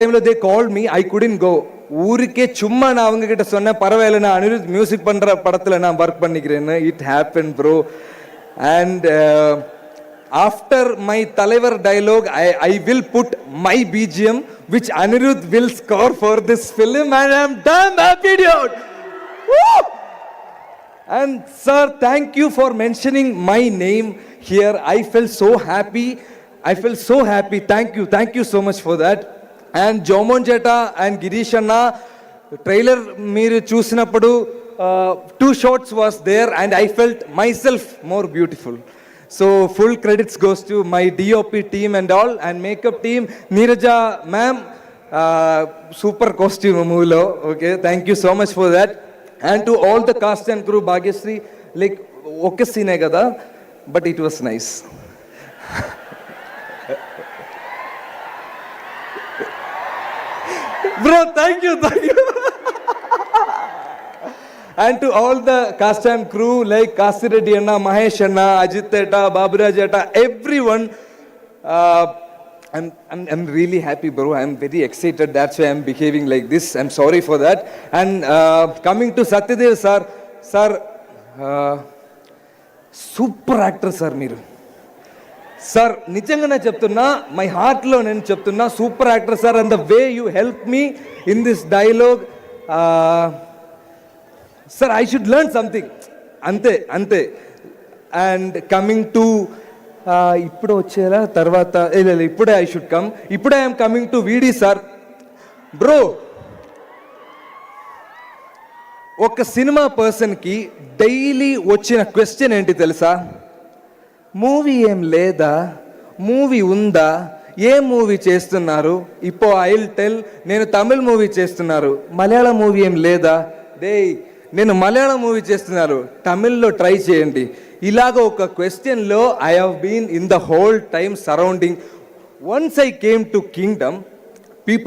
டைம்ல they called me, I couldn't go. ஊருக்கே சும்மா நான் அவங்க கிட்ட சொன்னேன், பரவாயில்ல நான் அனிருத் மியூசிக் பண்ற படத்துல நான் ஒர்க் பண்ணிக்கிறேன்னு. It happen bro. And after my தலைவர் dialogue I will put my BGM which Anirudh will score for this film and I'm damn happy dude. Woo! And sir, thank you for mentioning my name here. I felt so happy. Thank you so much for that. And Jomon Jeta and Girish Anna trailer మీరు చూసినప్పుడు 2 shots was there and I felt myself more beautiful. So full credits goes to my DOP team and all and makeup team. Neeraja ma'am, super costume movie. Okay, thank you so much for that. And to all the cast and crew, Bhagyashree, like okay scene hai kada, but it was nice. Bro, thank you. And to all the cast and crew like Kasi Reddy Anna, Mahesh Anna, Ajit Etta, Baburaj Etta, everyone. I'm really happy, bro. I'm very excited. That's why I'm behaving like this. I'm sorry for that. And coming to Satyadev sir, super actor sir మీరు. Sir నిజంగా నేను చెప్తున్నా, my హార్ట్లో నేను చెప్తున్నా, super actor sir. And the way you help me in this dialogue sir, I should learn something. అంతే. And coming to ఇప్పుడు వచ్చేలా తర్వాత ఇప్పుడే ఐ షుడ్ కమ్. ఇప్పుడే ఐఎమ్ కమింగ్ టు వీడి సార్. బ్రో, ఒక సినిమా పర్సన్కి డైలీ వచ్చిన క్వశ్చన్ ఏంటి తెలుసా? మూవీ ఏం లేదా, మూవీ ఉందా, ఏ మూవీ చేస్తున్నారు? ఇప్పుడు ఐ విల్ టెల్, నేను తమిళ్ మూవీ చేస్తున్నారు, మలయాళం మూవీ ఏం లేదా? నేను మలయాళం మూవీ చేస్తున్నారు, తమిళ్లో ట్రై చేయండి. ఇలాగ ఒక క్వశ్చన్లో I have been in the whole time surrounding. Once I came to kingdom, people